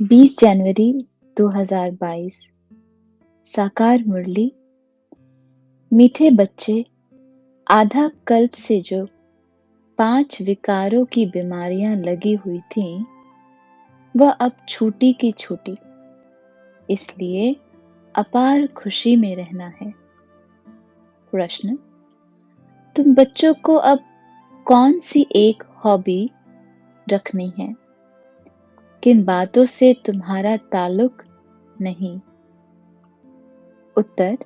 20 जनवरी 2022। साकार मुरली। मीठे बच्चे, आधा कल्प से जो 5 विकारों की बीमारियां लगी हुई थीं, वह अब छूटी की छूटी। इसलिए अपार खुशी में रहना है। प्रश्न: तुम बच्चों को अब कौन सी एक हॉबी रखनी है? किन बातों से तुम्हारा ताल्लुक नहीं? उत्तर: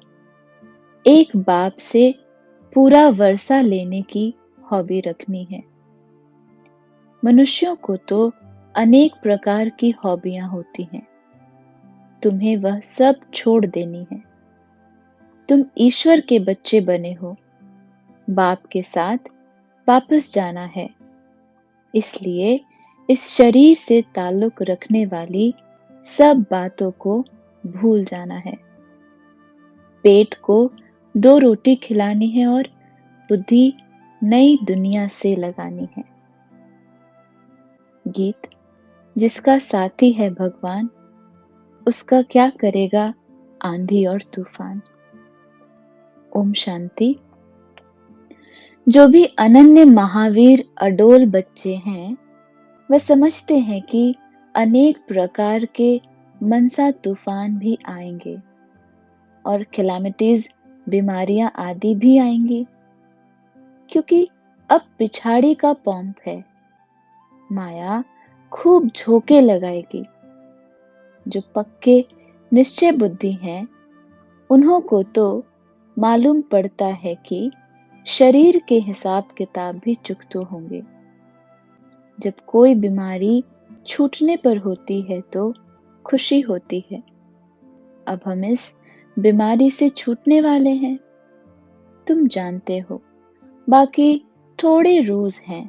एक बाप से पूरा वर्षा लेने की हॉबी रखनी है। मनुष्यों को तो अनेक प्रकार की हॉबियां होती हैं। तुम्हें वह सब छोड़ देनी है। तुम ईश्वर के बच्चे बने हो। बाप के साथ वापस जाना है। इसलिए इस शरीर से ताल्लुक रखने वाली सब बातों को भूल जाना है। पेट को 2 रोटी खिलानी है और बुद्धि नई दुनिया से लगानी है। गीत: जिसका साथी है भगवान, उसका क्या करेगा आंधी और तूफान। ओम शांति। जो भी अनन्य महावीर अडोल बच्चे हैं, वह समझते हैं कि अनेक प्रकार के मनसा तूफान भी आएंगे और कैलामिटीज, बीमारियां आदि भी आएंगी, क्योंकि अब पिछाड़ी का पॉम्प है। माया खूब झोंके लगाएगी। जो पक्के निश्चय बुद्धि हैं, उन्हों को तो मालूम पड़ता है कि शरीर के हिसाब किताब भी चुकतो होंगे। जब कोई बीमारी छूटने पर होती है तो खुशी होती है। अब हम इस बीमारी से छूटने वाले हैं। तुम जानते हो, बाकी थोड़े रोज हैं।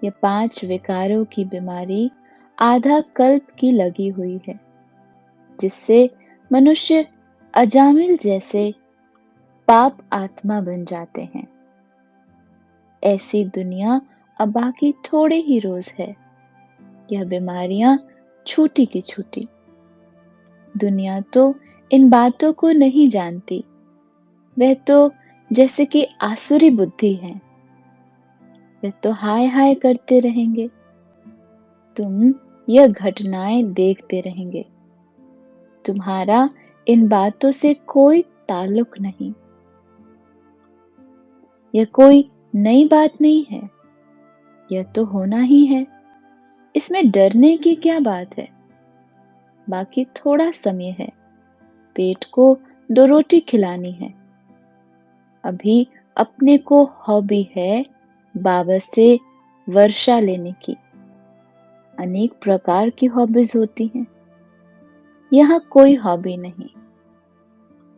ये 5 विकारों की बीमारी आधा कल्प की लगी हुई है, जिससे मनुष्य अजामिल जैसे पाप आत्मा बन जाते हैं। ऐसी दुनिया अब बाकी थोड़े ही रोज है। यह बीमारियां छूटी की छूटी। दुनिया तो इन बातों को नहीं जानती। वह तो जैसे कि आसुरी बुद्धि है। वे तो हाय हाय करते रहेंगे। तुम यह घटनाएं देखते रहेंगे। तुम्हारा इन बातों से कोई ताल्लुक नहीं। यह कोई नई बात नहीं है। यह तो होना ही है। इसमें डरने की क्या बात है? बाकी थोड़ा समय है। पेट को 2 रोटी खिलानी है। अभी अपने को हॉबी है बाबा से वर्षा लेने की। अनेक प्रकार की हॉबीज होती हैं। यहाँ कोई हॉबी नहीं।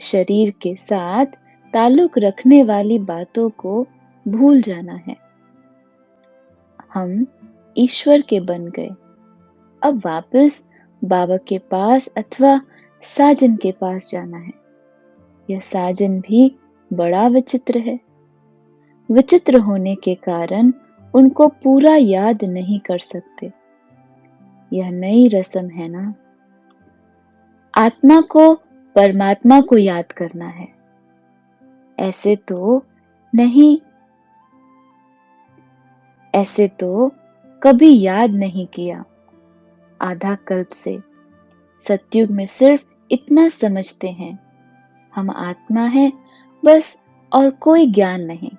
शरीर के साथ ताल्लुक रखने वाली बातों को भूल जाना है। हम ईश्वर के बन गए। अब वापस बाबा के पास अथवा साजन के पास जाना है। यह साजन भी बड़ा विचित्र है। विचित्र होने के कारण उनको पूरा याद नहीं कर सकते। यह नई रस्म है ना। आत्मा को परमात्मा को याद करना है। ऐसे तो नहीं, ऐसे तो कभी याद नहीं किया। आधा कल्प से सतयुग में सिर्फ इतना समझते हैं, हम आत्मा है बस, और कोई ज्ञान नहीं।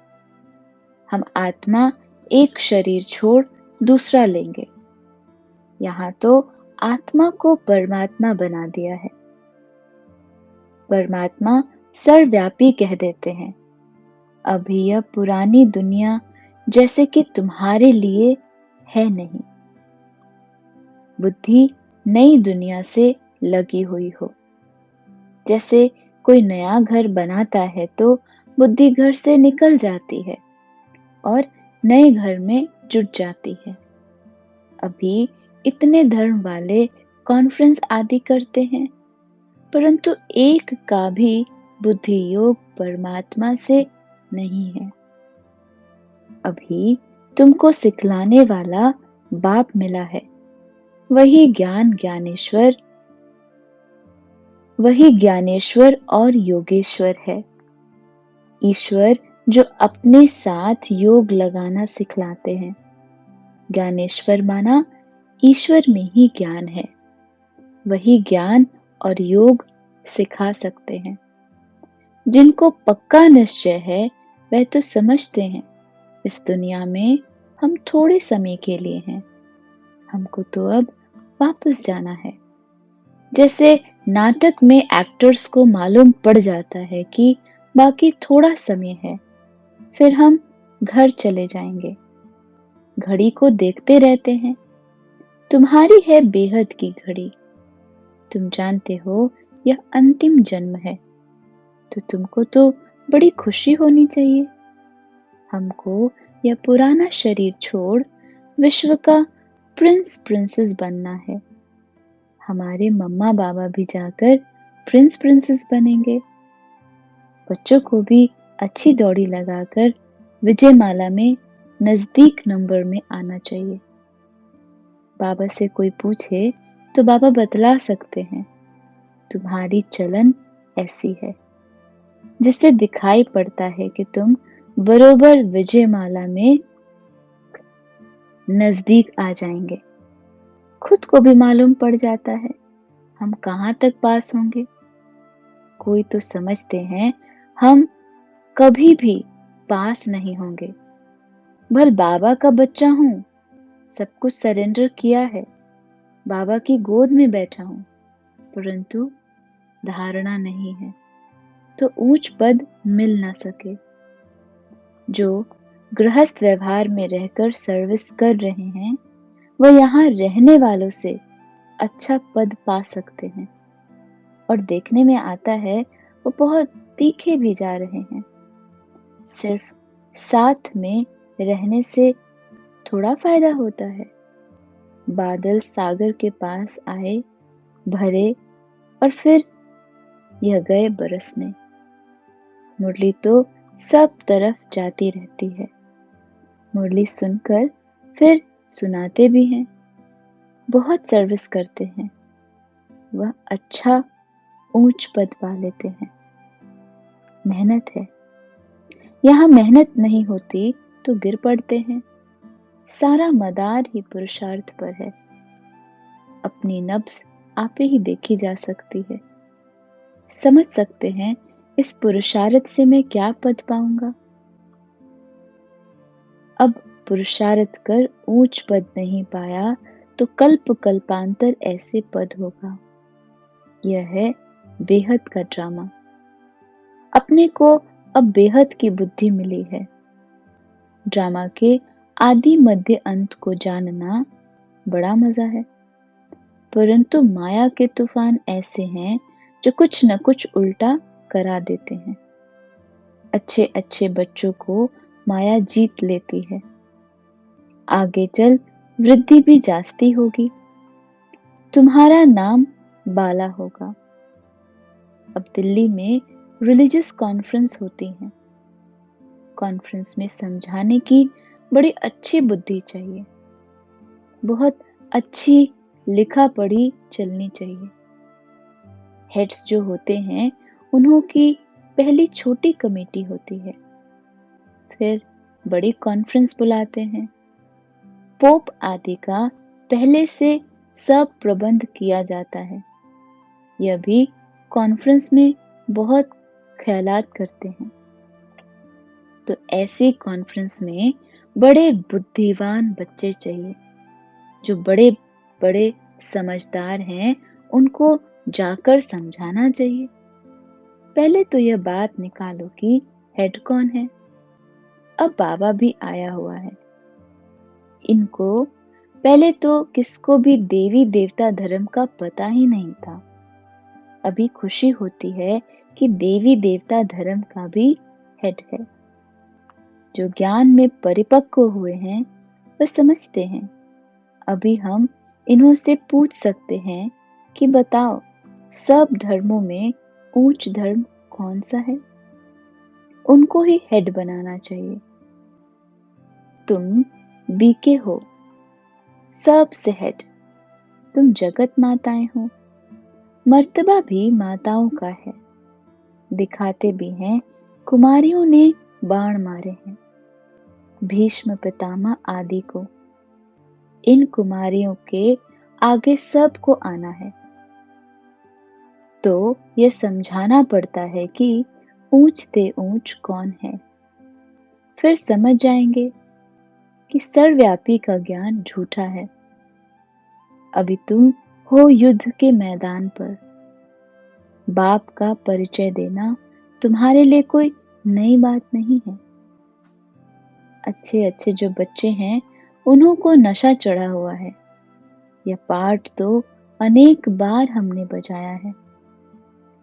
हम आत्मा एक शरीर छोड़ दूसरा लेंगे। यहाँ तो आत्मा को परमात्मा बना दिया है। परमात्मा सर्वव्यापी कह देते हैं। अभी यह पुरानी दुनिया जैसे कि तुम्हारे लिए है नहीं। बुद्धि नई दुनिया से लगी हुई हो। जैसे कोई नया घर बनाता है तो बुद्धि घर से निकल जाती है और नए घर में जुट जाती है। अभी इतने धर्म वाले कॉन्फ्रेंस आदि करते हैं, परंतु एक का भी बुद्धि योग परमात्मा से नहीं है। अभी तुमको सिखलाने वाला बाप मिला है। वही ज्ञानेश्वर और योगेश्वर है। ईश्वर जो अपने साथ योग लगाना सिखलाते हैं। ज्ञानेश्वर माना ईश्वर में ही ज्ञान है। वही ज्ञान और योग सिखा सकते हैं। जिनको पक्का निश्चय है वह तो समझते हैं इस दुनिया में हम थोड़े समय के लिए हैं। हमको तो अब वापस जाना है। जैसे नाटक में एक्टर्स को मालूम पड़ जाता है कि बाकी थोड़ा समय है, फिर हम घर चले जाएंगे। घड़ी को देखते रहते हैं। तुम्हारी है बेहद की घड़ी। तुम जानते हो यह अंतिम जन्म है, तो तुमको तो बड़ी खुशी होनी चाहिए। हमको यह पुराना शरीर छोड़ विश्व का प्रिंस प्रिंसेस बनना है। हमारे मम्मा बाबा भी जाकर प्रिंस प्रिंसेस बनेंगे। बच्चों को भी अच्छी दौड़ी लगाकर विजयमाला में नजदीक नंबर में आना चाहिए। बाबा से कोई पूछे तो बाबा बतला सकते हैं, तुम्हारी चलन ऐसी है, जिससे दिखाई पड़ता है कि तुम बरोबर विजयमाला में नजदीक आ जाएंगे। खुद को भी मालूम पड़ जाता है हम कहाँ तक पास होंगे। कोई तो समझते हैं हम कभी भी पास नहीं होंगे। भल बाबा का बच्चा हूं, सब कुछ सरेंडर किया है, बाबा की गोद में बैठा हूं, परंतु धारणा नहीं है तो ऊंच पद मिल ना सके। जो गृहस्थ व्यवहार में रहकर सर्विस कर रहे हैं वह यहाँ रहने वालों से अच्छा पद पा सकते हैं, और देखने में आता है वो बहुत तीखे भी जा रहे हैं। सिर्फ साथ में रहने से थोड़ा फायदा होता है। बादल सागर के पास आए, भरे, और फिर यह गए बरसने। मुरली तो सब तरफ जाती रहती है। मुरली सुनकर फिर सुनाते भी हैं। बहुत सर्विस करते हैं। वह अच्छा ऊंच पद पा लेते हैं। मेहनत है। यहाँ मेहनत नहीं होती तो गिर पड़ते हैं। सारा मदार ही पुरुषार्थ पर है। अपनी नब्ज आपे ही देखी जा सकती है। समझ सकते हैं इस पुरुषार्थ से मैं क्या पद पाऊंगा। अब पुरुषार्थ कर ऊंच पद नहीं पाया तो कल्प कल्पांतर ऐसे पद होगा। यह है बेहद का ड्रामा। अपने को अब बेहद की बुद्धि मिली है। ड्रामा के आदि मध्य अंत को जानना बड़ा मजा है, परंतु माया के तूफान ऐसे हैं जो कुछ न कुछ उल्टा करा देते हैं। अच्छे अच्छे बच्चों को माया जीत लेती है। आगे चल वृद्धि भी जास्ती होगी। तुम्हारा नाम बाला होगा। अब दिल्ली में रिलीजियस कॉन्फ्रेंस होती है। कॉन्फ्रेंस में समझाने की बड़ी अच्छी बुद्धि चाहिए। बहुत अच्छी लिखा पढ़ी चलनी चाहिए। हेड्स जो होते हैं उन्हों की पहली छोटी कमेटी होती है, फिर बड़ी कॉन्फ्रेंस बुलाते हैं। पोप आदि का पहले से सब प्रबंध किया जाता है। यह भी कॉन्फ्रेंस में बहुत ख्यालात करते हैं। तो ऐसी कॉन्फ्रेंस में बड़े बुद्धिमान बच्चे चाहिए। जो बड़े बड़े समझदार हैं उनको जाकर समझाना चाहिए। पहले तो यह बात निकालो कि हेड कौन है। अब बाबा भी आया हुआ है। इनको पहले तो किसको भी देवी देवता धर्म का पता ही नहीं था। अभी खुशी होती है कि देवी देवता धर्म का भी हेड है। जो ज्ञान में परिपक्व हुए हैं वह समझते हैं। अभी हम इन्हों से पूछ सकते हैं कि बताओ सब धर्मों में ऊंच धर्म कौन सा है। उनको ही हेड बनाना चाहिए। तुम बीके हो, सबसे हेड। तुम जगत माताएं हो। मर्तबा भी माताओं का है। दिखाते भी हैं कुमारियों ने बाण मारे हैं भीष्म पितामह आदि को। इन कुमारियों के आगे सबको आना है। तो यह समझाना पड़ता है कि ऊंचते ऊंच कौन है। फिर समझ जाएंगे कि सर्वव्यापी का ज्ञान झूठा है। अभी तुम हो युद्ध के मैदान पर। बाप का परिचय देना तुम्हारे लिए कोई नई बात नहीं है। अच्छे अच्छे जो बच्चे हैं उन्हों को नशा चढ़ा हुआ है। यह पाठ तो अनेक बार हमने बजाया है।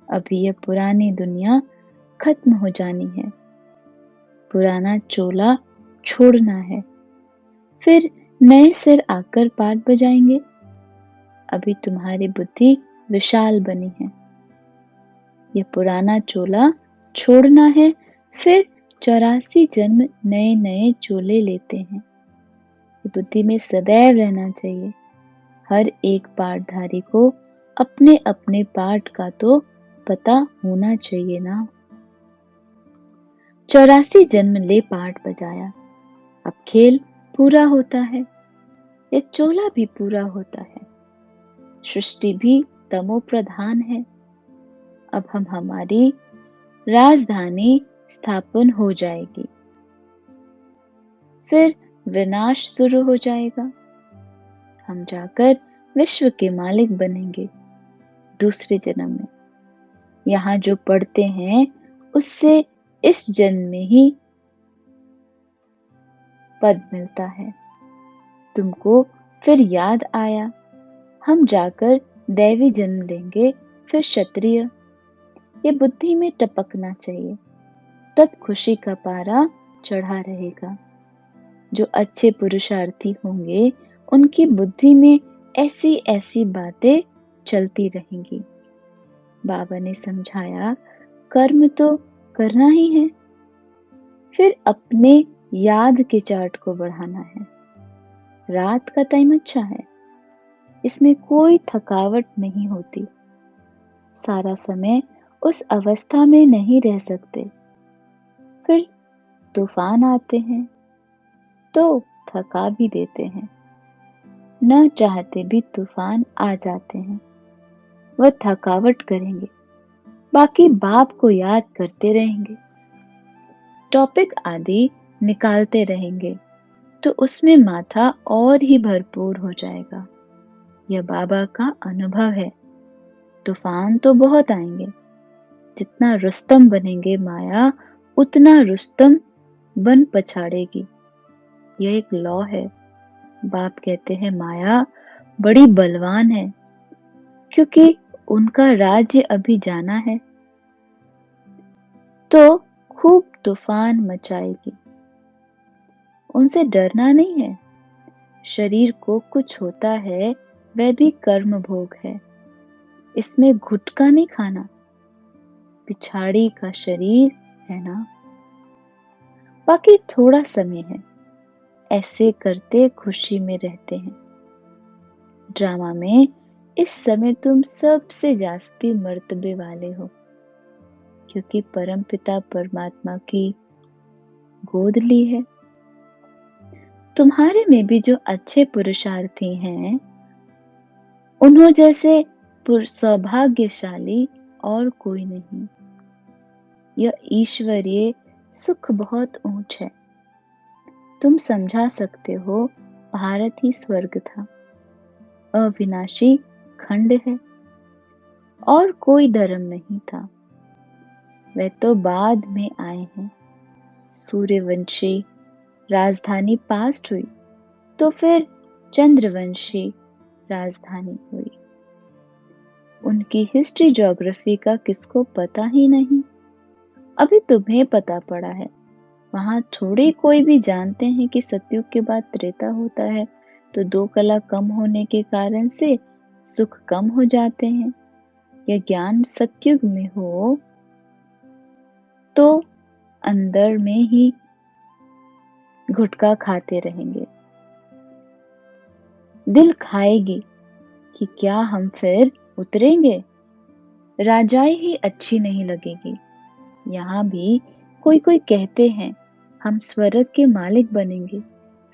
अभी यह पुरानी दुनिया खत्म हो जानी है। पुराना चोला छोड़ना है। फिर नए सिर आकर पाठ बजाएंगे। अभी तुम्हारी बुद्धि विशाल बनी है। यह पुराना चोला छोड़ना है। फिर 84 जन्म नए नए चोले लेते हैं। बुद्धि में सदैव रहना चाहिए। हर एक पाठधारी को अपने अपने पाठ का तो पता होना चाहिए ना। 84 जन्म ले पाठ बजाया। अब खेल पूरा होता है। यह चोला भी पूरा होता है। सृष्टि भी तमो प्रधान है। अब हमारी राजधानी स्थापन हो जाएगी। फिर विनाश शुरू हो जाएगा। हम जाकर विश्व के मालिक बनेंगे दूसरे जन्म में। यहाँ जो पढ़ते हैं उससे इस जन्म में ही पद मिलता है। तुमको फिर याद आया, हम जाकर दैवी जन्म लेंगे, फिर क्षत्रिय। ये बुद्धि में टपकना चाहिए, तब खुशी का पारा चढ़ा रहेगा। जो अच्छे पुरुषार्थी होंगे उनकी बुद्धि में ऐसी ऐसी बातें चलती रहेंगी। बाबा ने समझाया, कर्म तो करना ही है। फिर अपने याद के चार्ट को बढ़ाना है। रात का टाइम अच्छा है, इसमें कोई थकावट नहीं होती। सारा समय उस अवस्था में नहीं रह सकते। फिर तूफान आते हैं तो थका भी देते हैं। न चाहते भी तूफान आ जाते हैं। वह थकावट करेंगे, बाकी बाप को याद करते रहेंगे। टॉपिक आदि निकालते रहेंगे तो उसमें माथा और ही भरपूर हो जाएगा। यह बाबा का अनुभव है। तूफान तो बहुत आएंगे। जितना रुस्तम बनेंगे माया, उतना रुस्तम बन पछाड़ेगी। यह एक लॉ है। बाप कहते हैं माया बड़ी बलवान है, क्योंकि उनका राज्य अभी जाना है, तो खूब तूफान मचाएगी। उनसे डरना नहीं है। शरीर को कुछ होता है वह भी कर्म भोग है, इसमें घुटका नहीं खाना। पिछाड़ी का शरीर है ना। बाकी थोड़ा समय है, ऐसे करते खुशी में रहते हैं। ड्रामा में इस समय तुम सबसे जास्ती मर्तबे वाले हो, क्योंकि परमपिता परमात्मा की गोद ली है। तुम्हारे में भी जो अच्छे पुरुषार्थी हैं, उन्हों जैसे सौभाग्यशाली और कोई नहीं। यह ईश्वरीय सुख बहुत ऊंच है। तुम समझा सकते हो, भारत ही स्वर्ग था। अविनाशी खंड है और कोई धर्म नहीं था। वे तो बाद में आए हैं। सूर्यवंशी राजधानी पास्ट हुई तो फिर चंद्रवंशी राजधानी हुई। उनकी हिस्ट्री ज्योग्राफी का किसको पता ही नहीं। अभी तुम्हें पता पड़ा है। वहां थोड़ी कोई भी जानते हैं कि सतयुग के बाद त्रेता होता है, तो 2 कला कम होने के कारण से सुख कम हो जाते हैं। यह ज्ञान सतयुग में हो तो अंदर में ही गुटखा खाते रहेंगे। दिल खाएगी कि क्या हम फिर उतरेंगे? राजाई ही अच्छी नहीं लगेगी। यहाँ भी कोई कोई कहते हैं हम स्वर्ग के मालिक बनेंगे,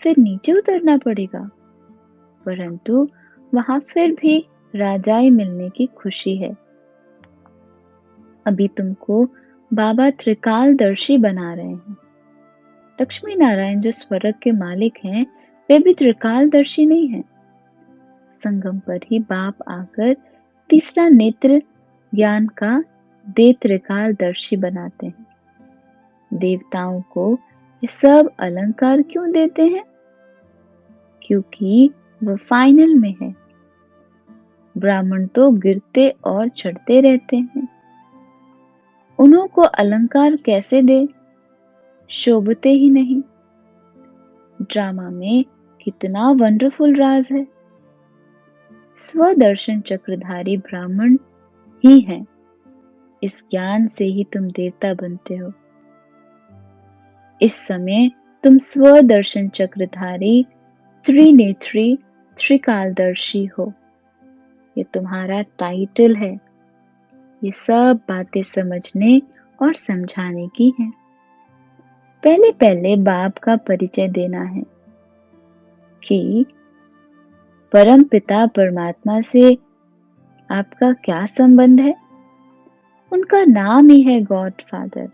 फिर नीचे उतरना पड़ेगा। परंतु वहां फिर भी राजाई मिलने की खुशी है। अभी तुमको बाबा त्रिकालदर्शी बना रहे हैं। लक्ष्मी नारायण जो स्वर्ग के मालिक हैं, वे भी त्रिकालदर्शी नहीं हैं। संगम पर ही बाप आकर तीसरा नेत्र ज्ञान का दे त्रिकालदर्शी बनाते हैं। देवताओं को ये सब अलंकार क्यों देते हैं? क्योंकि वो फाइनल में है। ब्राह्मण तो गिरते और चढ़ते रहते हैं। उन्हों को अलंकार कैसे दे? शोभते ही नहीं। ड्रामा में कितना वंडरफुल राज है। स्वदर्शन चक्रधारी ब्राह्मण ही हैं। इस ज्ञान से ही तुम देवता बनते हो। इस समय तुम स्वदर्शन चक्रधारी त्रिनेत्री त्रिकालदर्शी हो। ये तुम्हारा टाइटल है। ये सब बातें समझने और समझाने की हैं। पहले पहले बाप का परिचय देना है कि परम पिता परमात्मा से आपका क्या संबंध है। उनका नाम ही है गॉड फादर।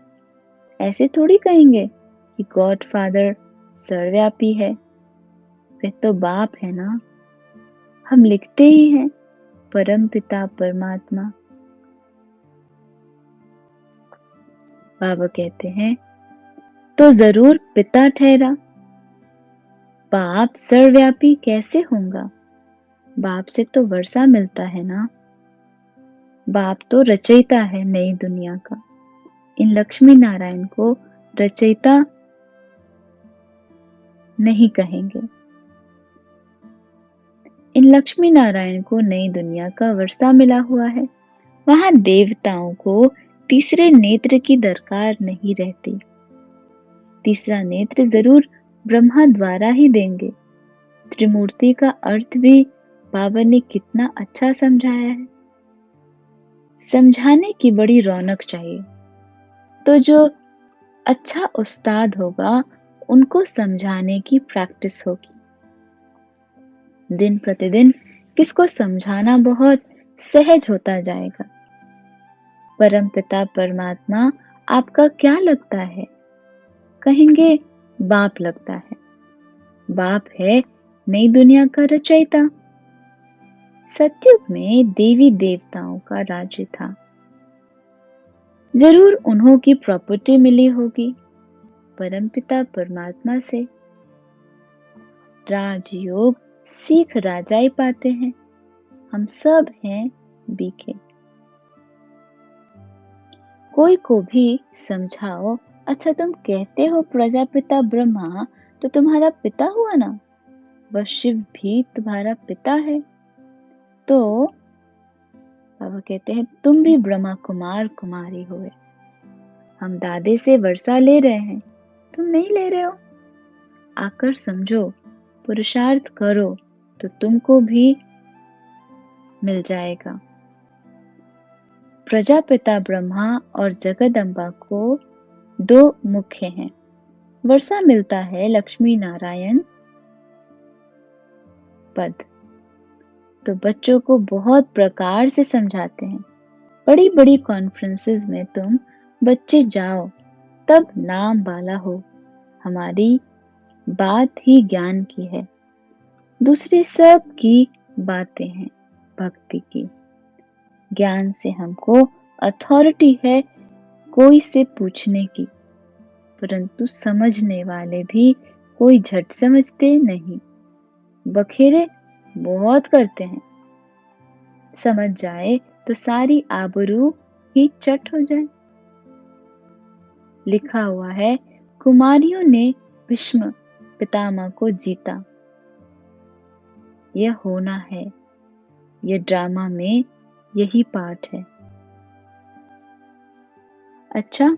ऐसे थोड़ी कहेंगे कि गॉड फादर सर्वव्यापी है। वह तो बाप है ना। हम लिखते ही हैं परम पिता परमात्मा। बाबा कहते हैं तो जरूर पिता ठहरा। बाप सर्वव्यापी कैसे होगा? बाप से तो वर्षा मिलता है ना। बाप तो रचयिता है नई दुनिया का। इन लक्ष्मी नारायण को रचयिता नहीं कहेंगे। इन लक्ष्मी नारायण को नई दुनिया का वर्षा मिला हुआ है। वहां देवताओं को तीसरे नेत्र की दरकार नहीं रहती। तीसरा नेत्र जरूर ब्रह्मा द्वारा ही देंगे। त्रिमूर्ति का अर्थ भी बाबा ने कितना अच्छा समझाया है। समझाने की बड़ी रौनक चाहिए। तो जो अच्छा उस्ताद होगा, उनको समझाने की प्रैक्टिस होगी। दिन प्रतिदिन किसको समझाना बहुत सहज होता जाएगा। परम पिता परमात्मा आपका क्या लगता है? कहेंगे बाप लगता है। बाप है नई दुनिया का रचयिता। सतयुग में देवी देवताओं का राज्य था। जरूर उन्हों की प्रॉपर्टी मिली होगी परमपिता परमात्मा से। राजयोग सीख राजाई पाते हैं। हम सब हैं बीके। कोई को भी समझाओ, अच्छा तुम कहते हो प्रजापिता ब्रह्मा तो तुम्हारा पिता हुआ ना। वह शिव भी तुम्हारा पिता है। तो बाबा कहते हैं तुम भी ब्रह्मा कुमार कुमारी हुए। हम दादे से वर्षा ले रहे हैं, तुम नहीं ले रहे हो। आकर समझो, पुरुषार्थ करो तो तुमको भी मिल जाएगा। प्रजापिता ब्रह्मा और जगदम्बा को दो मुख्य हैं। वर्षा मिलता है लक्ष्मी नारायण पद। तो बच्चों को बहुत प्रकार से समझाते हैं। बड़ी बड़ी कॉन्फ्रेंसेस में तुम बच्चे जाओ, तब नाम वाला हो। हमारी बात ही ज्ञान की है, दूसरे सब की बातें हैं भक्ति की। ज्ञान से हमको अथॉरिटी है कोई से पूछने की, परंतु समझने वाले भी कोई झट समझते नहीं। बखेरे बहुत करते हैं। समझ जाए तो सारी आबरू ही चट हो जाए। लिखा हुआ है कुमारियों ने भीष्म पितामह को जीता। यह होना है। यह ड्रामा में यही पार्ट है। अच्छा,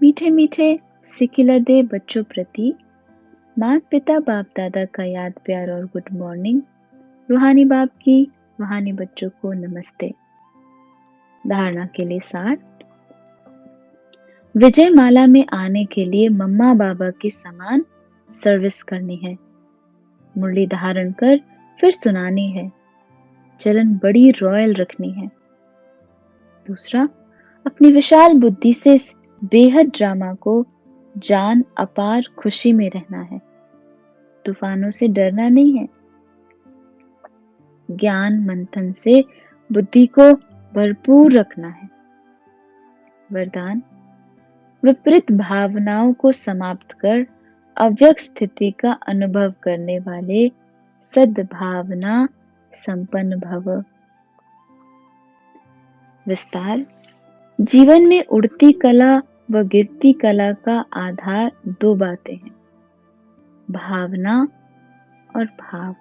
मीठे मीठे सिकिलदे बच्चों प्रति माता पिता बाप दादा का याद प्यार और गुड मॉर्निंग। रूहानी बाप की वहानी बच्चों को नमस्ते। धारणा के लिए सार। विजय माला में आने के लिए मम्मा बाबा के समान सर्विस करनी है। मुरली धारण कर फिर सुनानी है। चलन बड़ी रॉयल रखनी है। दूसरा, अपनी विशाल बुद्धि से इस बेहद ड्रामा को जान अपार खुशी में रहना है। तूफानों से डरना नहीं है। ज्ञान मंथन से बुद्धि को भरपूर रखना है। वरदान, विपरीत भावनाओं को समाप्त कर अव्यक्त स्थिति का अनुभव करने वाले सद्भावना संपन्न भव। विस्तार, जीवन में उड़ती कला व गिरती कला का आधार दो बातें हैं, भावना और भाव।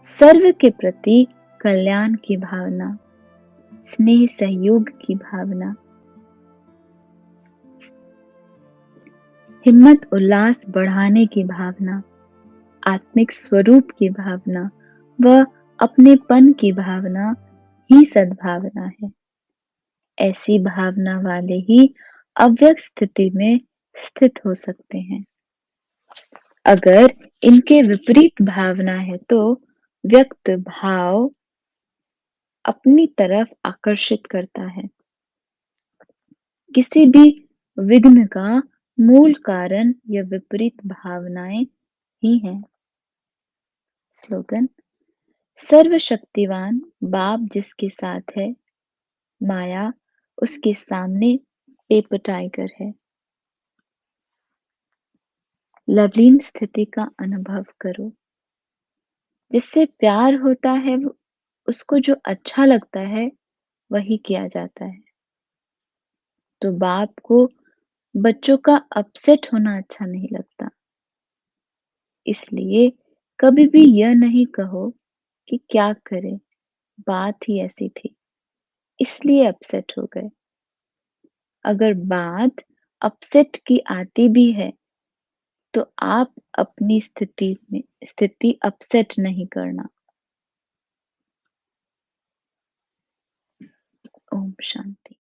सर्व के प्रति कल्याण की भावना, स्नेह सहयोग की भावना, हिम्मत उल्लास बढ़ाने की भावना, आत्मिक स्वरूप की भावना व अपनेपन की भावना ही सद्भावना है। ऐसी भावना वाले ही अव्यक्त स्थिति में स्थित हो सकते हैं। अगर इनके विपरीत भावना है तो व्यक्त भाव अपनी तरफ आकर्षित करता है। किसी भी विघ्न का मूल कारण यह विपरीत भावनाएं ही हैं। स्लोगन, सर्वशक्तिवान बाप जिसके साथ है, माया उसके सामने पेपर टाइगर है। लवलीन स्थिति का अनुभव करो। जिससे प्यार होता है उसको जो अच्छा लगता है वही किया जाता है। तो बाप को बच्चों का अपसेट होना अच्छा नहीं लगता। इसलिए कभी भी यह नहीं कहो कि क्या करें, बात ही ऐसी थी, इसलिए अपसेट हो गए। अगर बात अपसेट की आती भी है तो आप अपनी स्थिति अपसेट नहीं करना। ओम शांति।